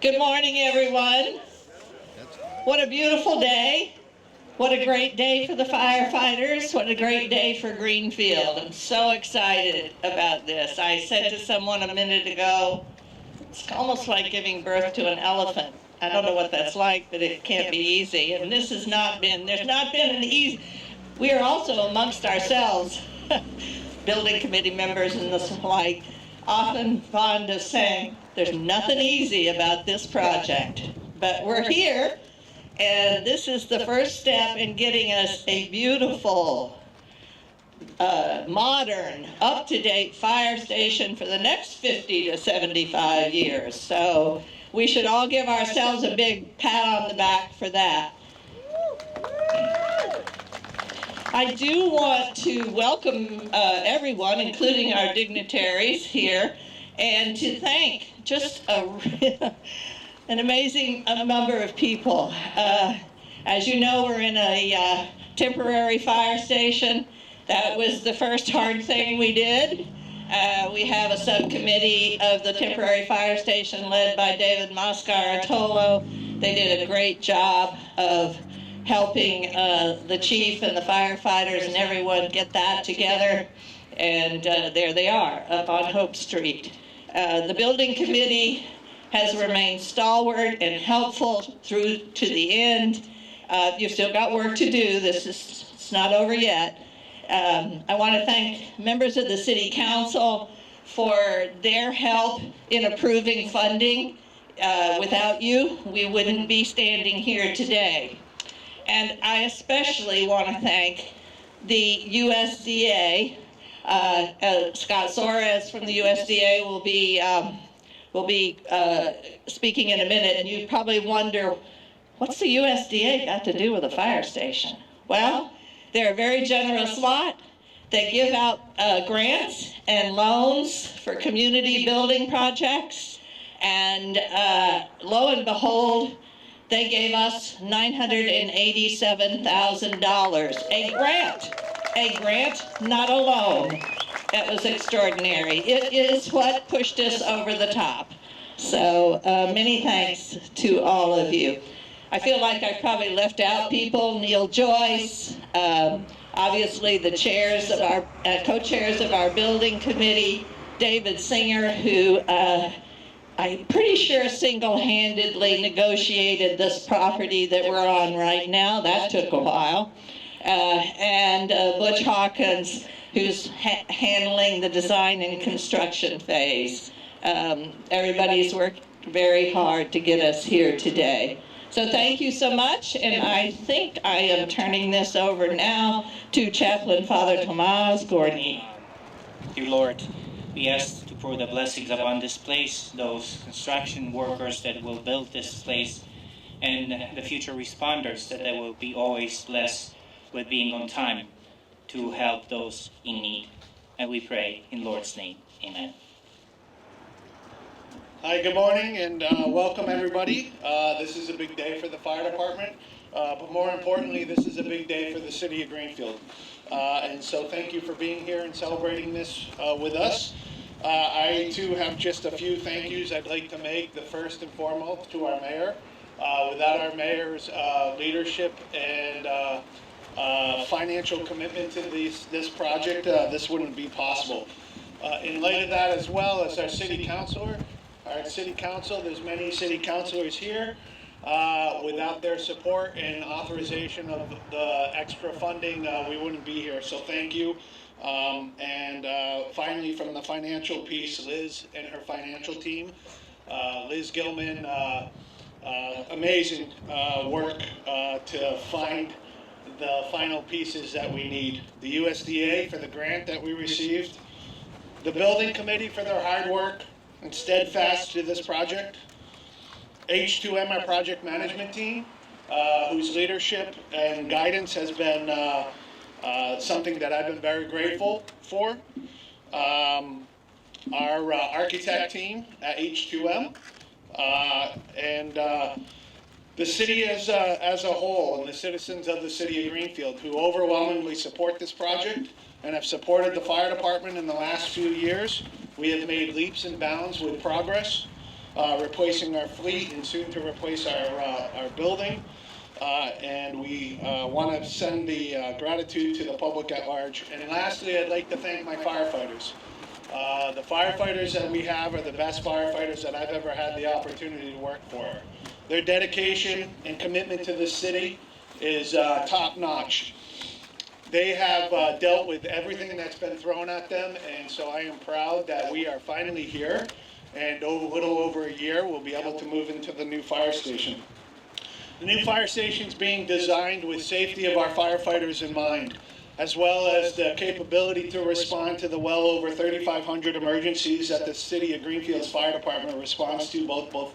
Good morning, everyone. What a beautiful day. What a great day for the firefighters. What a great day for Greenfield. I'm so excited about this. I said to someone a minute ago, it's almost like giving birth to an elephant. I don't know what that's like, but it can't be easy. And this has not been, there's not been an easy, we are also amongst ourselves, building committee members and the like, often fond of saying, there's nothing easy about this project. But we're here, and this is the first step in getting us a beautiful, modern, up-to-date fire station for the next 50 to 75 years. So we should all give ourselves a big pat on the back for that. I do want to welcome everyone, including our dignitaries here, and to thank just an amazing number of people. As you know, we're in a temporary fire station. That was the first hard thing we did. We have a subcommittee of the temporary fire station led by David Mascaratolo. They did a great job of helping the chief and the firefighters and everyone get that together. And there they are, up on Hope Street. The building committee has remained stalwart and helpful through to the end. You've still got work to do. It's not over yet. I want to thank members of the City Council for their help in approving funding. Without you, we wouldn't be standing here today. And I especially want to thank the USDA. Scott Soares from the USDA will be speaking in a minute, and you probably wonder, what's the USDA got to do with a fire station? Well, they're a very generous lot. They give out grants and loans for community building projects, and lo and behold, they gave us $987,000, a grant, not a loan. That was extraordinary. It is what pushed us over the top. So many thanks to all of you. I feel like I probably left out people. Neil Joyce, obviously the chairs of our co-chairs of our building committee, David Singer, who I'm pretty sure single-handedly negotiated this property that we're on right now. That took a while. And Butch Hawkins, who's handling the design and construction phase. Everybody's worked very hard to get us here today. So thank you so much, and I think I am turning this over now to Chaplain Father Tomas Gorney. Dear Lord, we ask to pour the blessings upon this place, those construction workers that will build this place, and the future responders, that they will be always blessed with being on time to help those in need. And we pray in Lord's name. Amen. Hi, good morning, and welcome everybody. This is a big day for the fire department, but more importantly, this is a big day for the city of Greenfield. And so thank you for being here and celebrating this with us. I too have just a few thank yous I'd like to make. The first and foremost to our mayor. Without our mayor's leadership and financial commitment to this project, this wouldn't be possible. In light of that, as well as our city councilor, there's many city councilors here. Without their support and authorization of the extra funding, we wouldn't be here. So thank you. And finally, from the financial piece, Liz and her financial team. Liz Gilman, amazing work to find the final pieces that we need. The USDA for the grant that we received. The building committee for their hard work and steadfast to this project. H2M, our project management team, whose leadership and guidance has been something that I've been very grateful for. Our architect team at H2M, and the city as a whole, and the citizens of the city of Greenfield, who overwhelmingly support this project and have supported the fire department in the last few years. We have made leaps and bounds with progress. replacing our fleet and soon to replace our building. And we want to send the gratitude to the public at large. And lastly, I'd like to thank my firefighters. The firefighters that we have are the best firefighters that I've ever had the opportunity to work for. Their dedication and commitment to this city is top-notch. They have dealt with everything that's been thrown at them, and so I am proud that we are finally here, and a little over a year we'll be able to move into the new fire station. The new fire station is being designed with safety of our firefighters in mind, as well as the capability to respond to the well over 3,500 emergencies that the City of Greenfield's Fire Department responds to, both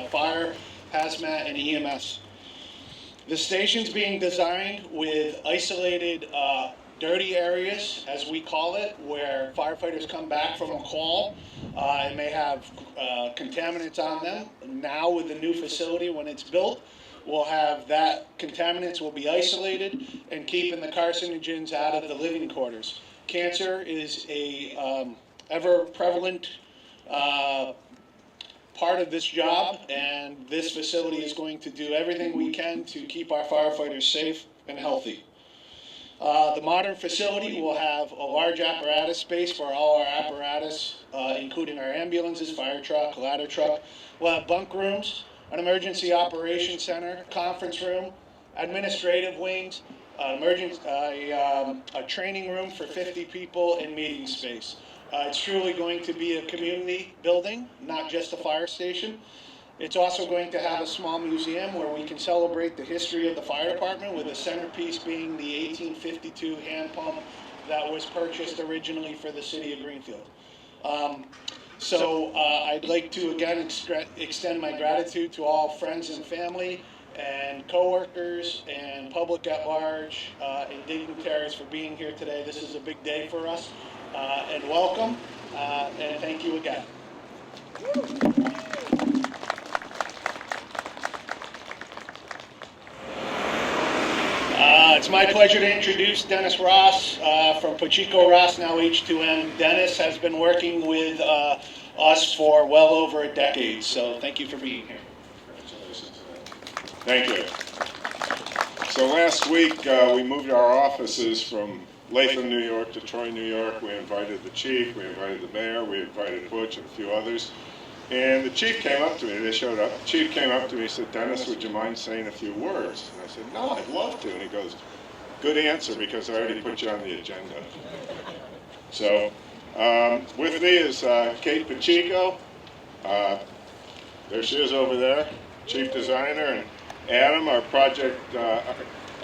fire, hazmat, and EMS. The station's being designed with isolated dirty areas, as we call it, where firefighters come back from a call and may have contaminants on them. Now with the new facility, when it's built, we'll have that contaminants will be isolated and keeping the carcinogens out of the living quarters. Cancer is a ever prevalent part of this job, and this facility is going to do everything we can to keep our firefighters safe and healthy. The modern facility will have a large apparatus space for all our apparatus, including our ambulances, fire truck, ladder truck. We'll have bunk rooms, an emergency operations center, conference room, administrative wings, a training room for 50 people, and meeting space. It's truly going to be a community building, not just a fire station. It's also going to have a small museum where we can celebrate the history of the fire department, with the centerpiece being the 1852 hand pump that was purchased originally for the City of Greenfield. I'd like to again extend my gratitude to all friends and family and coworkers and public at large and dignitaries for being here today. This is a big day for us, and welcome, and thank you again. It's my pleasure to introduce Dennis Ross from Pacheco Ross, now H2M. Dennis has been working with us for well over a decade, so thank you for being here. Congratulations. Thank you. So last week we moved our offices from Latham, New York to Troy, New York. We invited the chief, we invited the mayor, we invited Butch and a few others. And the chief came up to me, they showed up, the chief came up to me and said, "Dennis, would you mind saying a few words?" And I said, "No, I'd love to." And he goes, "Good answer, because I already put you on the agenda." So with me is Kate Pacheco. There she is over there, chief designer, and Adam, our project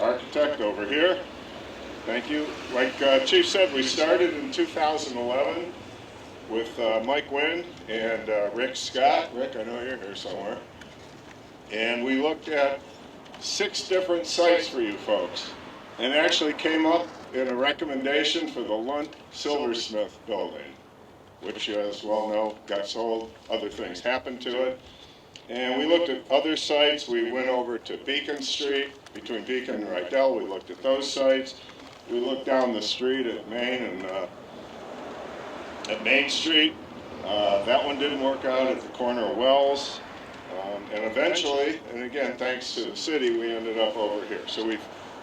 architect over here. Thank you. Like Chief said, we started in 2011 with Mike Wynn and Rick Scott. Rick, I know you're here somewhere. And we looked at 6 different sites for you folks, and actually came up in a recommendation for the Lunt Silversmith building, which, as well know, got sold. Other things happened to it. And we looked at other sites. We went over to Beacon Street, between Beacon and Rydell. We looked at those sites. We looked down the street at Main and at Main Street. That one didn't work out at the corner of Wells. And eventually, and again, thanks to the city, we ended up over here. So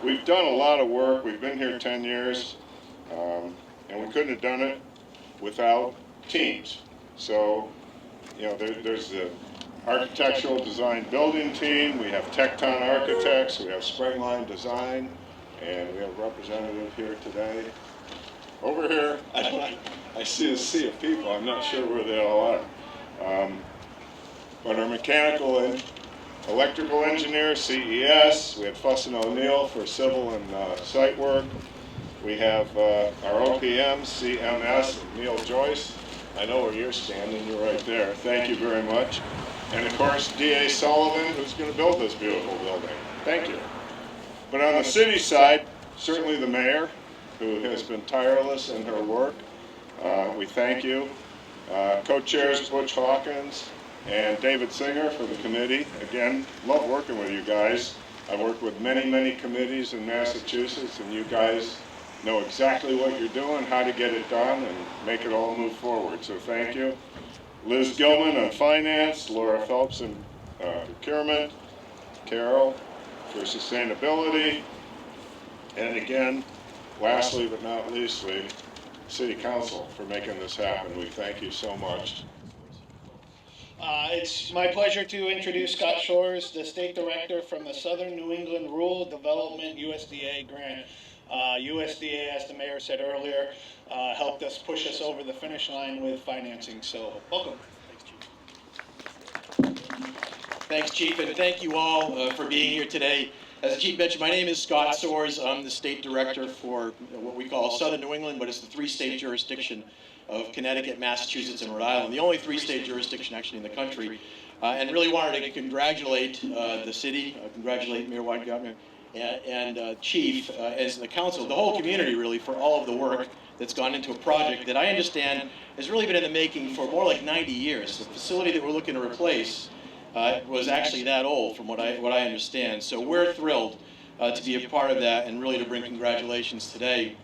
we've done a lot of work. We've been here 10 years, and we couldn't have done it without teams. So, you know, there's the architectural design building team. We have Tecton Architects. We have Springline Design, and we have a representative here today. Over here, I see a sea of people. I'm not sure where they all are. But our mechanical and electrical engineer, CES. We have Fussin' O'Neill for civil and site work. We have our OPM, CMS, and Neil Joyce. I know where you're standing. You're right there. Thank you very much. And of course, D.A. Sullivan, who's going to build this beautiful building. Thank you. But on the city side, certainly the mayor, who has been tireless in her work. We thank you. Co-chairs Butch Hawkins and David Singer for the committee. Again, love working with you guys. I've worked with many, many committees in Massachusetts, and you guys know exactly what you're doing, how to get it done, and make it all move forward. So thank you. Liz Gilman on finance, Laura Phelps in procurement, Carol for sustainability, and again, lastly but not leastly, City Council for making this happen. We thank you so much. It's my pleasure to introduce Scott Shores, the State Director from the Southern New England Rural Development USDA grant. USDA, as the Mayor said earlier, helped us push us over the finish line with financing. So, welcome. Thanks, Chief, and thank you all for being here today. As the Chief mentioned, my name is Scott Shores. I'm the State Director for what we call Southern New England, but it's the three-state jurisdiction of Connecticut, Massachusetts, and Rhode Island, the only three-state jurisdiction actually in the country. And really wanted to congratulate the city, congratulate Mayor Wedegartner and Chief, as the council, the whole community really, for all of the work that's gone into a project that I understand has really been in the making for more like 90 years. The facility that we're looking to replace was actually that old from what I understand. So we're thrilled to be a part of that and really to bring congratulations today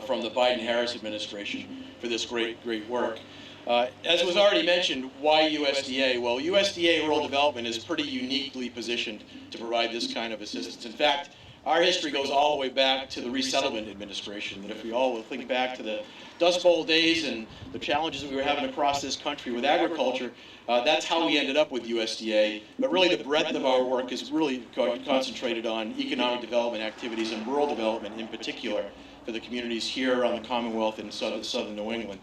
from the Biden-Harris administration for this great work. As was already mentioned, why USDA? Well, USDA Rural Development is pretty uniquely positioned to provide this kind of assistance. In fact, our history goes all the way back to the Resettlement Administration, that if we all will think back to the Dust Bowl days and the challenges that we were having across this country with agriculture, that's how we ended up with USDA. But really the breadth of our work is really concentrated on economic development activities and rural development in particular for the communities here around the Commonwealth and southern New England.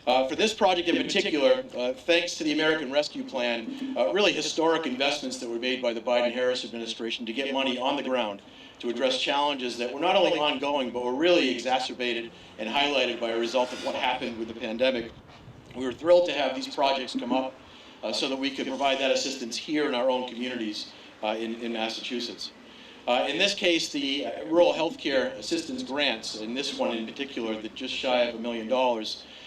For this project in particular, thanks to the American Rescue Plan, really historic investments that were made by the Biden-Harris administration to get money on the ground to address challenges that were not only ongoing, but were really exacerbated and highlighted by a result of what happened with the pandemic. We were thrilled to have these projects come up so that we could provide that assistance here in our own communities in Massachusetts. In this case, the Rural Healthcare Assistance Grants, in this one in particular, that just shy of $1 million,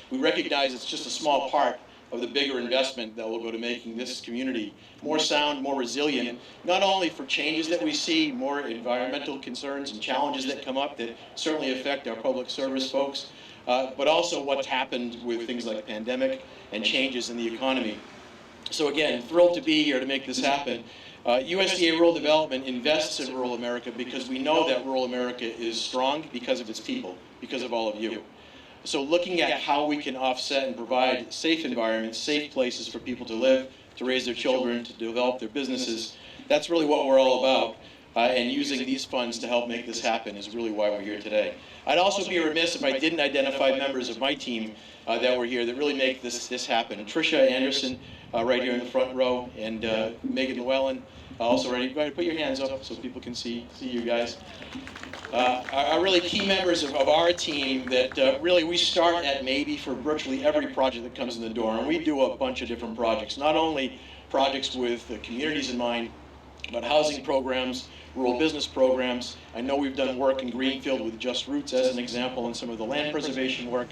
we recognize it's just a small part of the bigger investment that will go to making this community more sound, more resilient, not only for changes that we see, more environmental concerns and challenges that come up that certainly affect our public service folks, but also what's happened with things like the pandemic and changes in the economy. So again, thrilled to be here to make this happen. USDA Rural Development invests in rural America because we know that rural America is strong because of its people, because of all of you. So looking at how we can offset and provide safe environments, safe places for people to live, to raise their children, to develop their businesses, that's really what we're all about. And using these funds to help make this happen is really why we're here today. I'd also be remiss if I didn't identify members of my team that were here that really make this happen. Tricia Anderson, right here in the front row, and Megan Llewellyn, also ready. Go ahead, put your hands up so people can see you guys. Are really key members of our team that really we start at maybe for virtually every project that comes in the door. And we do a bunch of different projects, not only projects with communities in mind, but housing programs, rural business programs. I know we've done work in Greenfield with Just Roots as an example and some of the land preservation work.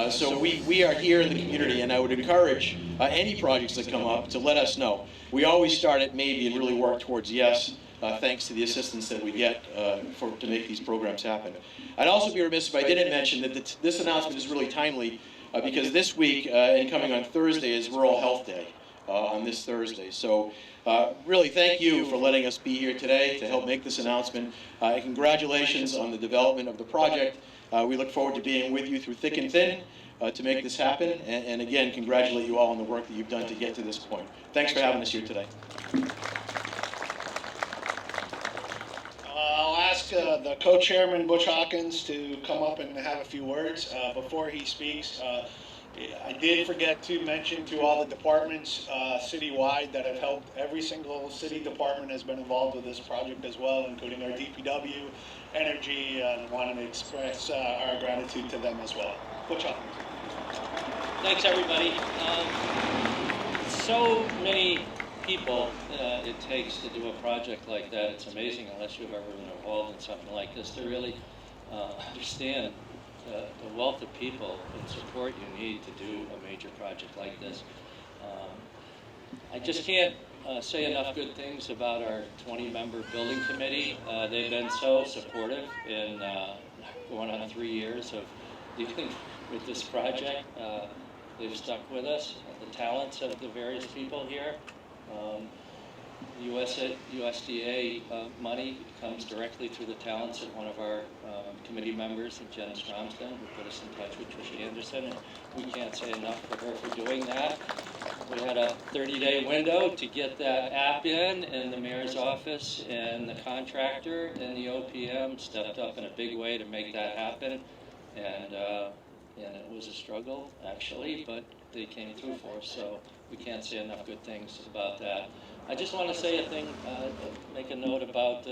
So we are here in the community, and I would encourage any projects that come up to let us know. We always start at maybe and really work towards yes, thanks to the assistance that we get to make these programs happen. I'd also be remiss if I didn't mention that this announcement is really timely because this week and coming on Thursday is Rural Health Day on this Thursday. So really thank you for letting us be here today to help make this announcement. Congratulations on the development of the project. We look forward to being with you through thick and thin to make this happen. And again, congratulate you all on the work that you've done to get to this point. Thanks for having us here today. I'll ask the co-chairman, Butch Hawkins, to come up and have a few words. Before he speaks, I did forget to mention to all the departments citywide that have helped. Every single city department has been involved with this project as well, including our DPW, Energy, and wanted to express our gratitude to them as well. Butch Hawkins. Thanks, everybody. So many people it takes to do a project like that. It's amazing, unless you've ever been involved in something like this, to really understand the wealth of people and support you need to do a major project like this. I just can't say enough good things about our 20-member building committee. They've been so supportive in going on 3 years of dealing with this project. They've stuck with us. The talents of the various people here. USDA money comes directly through the talents of one of our committee members, Jen Stromston, who put us in touch with Tricia Anderson, and we can't say enough for her for doing that. We had a 30-day window to get that app in, and the mayor's office and the contractor and the OPM stepped up in a big way to make that happen, and it was a struggle, actually, but they came through for us, so we can't say enough good things about that. I just want to say a thing, make a note about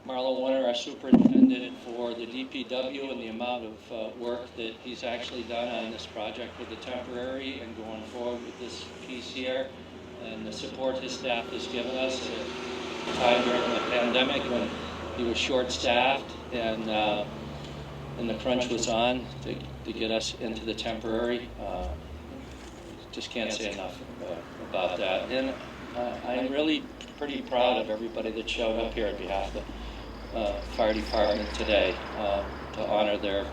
Marlo Warner, our superintendent for the DPW, and the amount of work that he's actually done on this project with the temporary and going forward with this piece here, and the support his staff has given us at a time during the pandemic when he was short-staffed and the crunch was on to get us into the temporary. Just can't say enough about that. And I'm really pretty proud of everybody that showed up here on behalf of the fire department today to honor their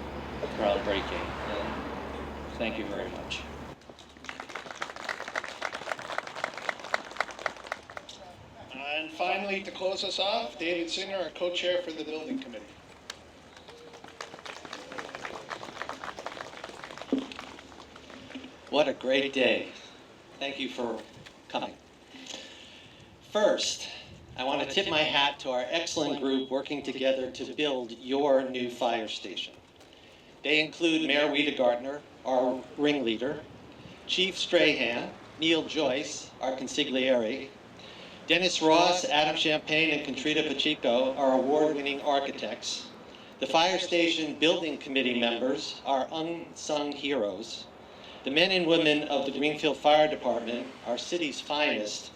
groundbreaking. And thank you very much. And finally, to close us off, David Singer, our co-chair for the building committee. What a great day. Thank you for coming. First, I want to tip my hat to our excellent group working together to build your new fire station. They include Mayor Wedegartner, our ringleader, Chief Strahan, Neil Joyce, our consigliere, Dennis Ross, Adam Champagne, and Contrita Pacheco, our award-winning architects, the fire station building committee members, our unsung heroes, the men and women of the Greenfield Fire Department, our city's finest,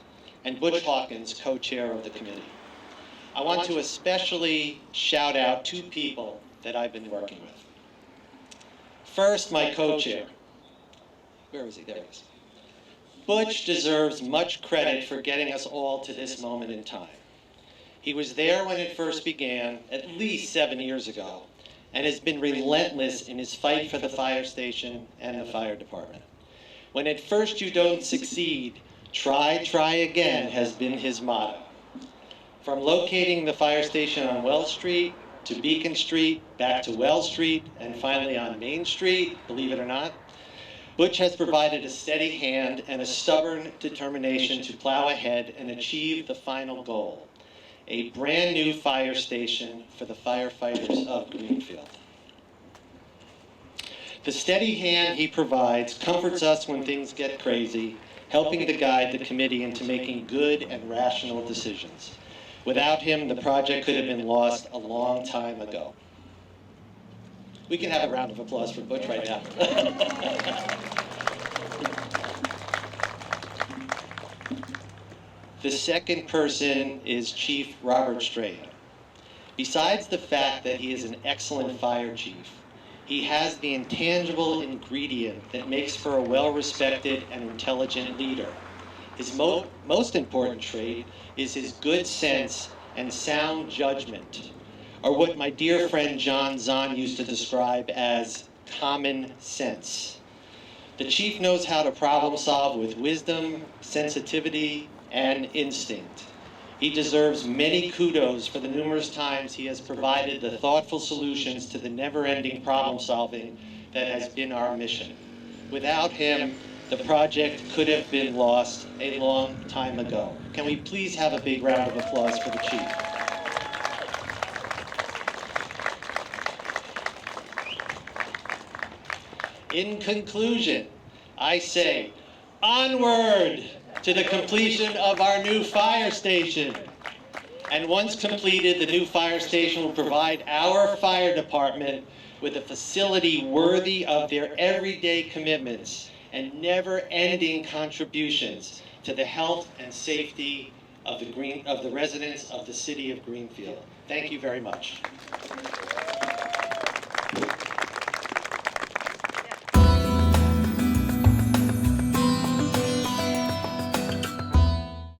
and Butch Hawkins, co-chair of the committee. I want to especially shout out two people that I've been working with. First, my co-chair. Where is he? There he is. Butch deserves much credit for getting us all to this moment in time. He was there when it first began, at least 7 years ago, and has been relentless in his fight for the fire station and the fire department. When at first you don't succeed, try again has been his motto. From locating the fire station on Wells Street, to Beacon Street, back to Wells Street, and finally on Main Street, believe it or not, Butch has provided a steady hand and a stubborn determination to plow ahead and achieve the final goal, a brand new fire station for the firefighters of Greenfield. The steady hand he provides comforts us when things get crazy, helping to guide the committee into making good and rational decisions. Without him, the project could have been lost a long time ago. We can have a round of applause for Butch right now. The second person is Chief Robert Strahan. Besides the fact that he is an excellent fire chief, he has the intangible ingredient that makes for a well-respected and intelligent leader. His most important trait is his good sense and sound judgment, or what my dear friend John Zahn used to describe as common sense. The chief knows how to problem solve with wisdom, sensitivity, and instinct. He deserves many kudos for the numerous times he has provided the thoughtful solutions to the never-ending problem solving that has been our mission. Without him, the project could have been lost a long time ago. Can we please have a big round of applause for the chief? In conclusion, I say, onward to the completion of our new fire station. And once completed, the new fire station will provide our fire department with a facility worthy of their everyday commitments and never-ending contributions to the health and safety of the residents of the city of Greenfield. Thank you very much.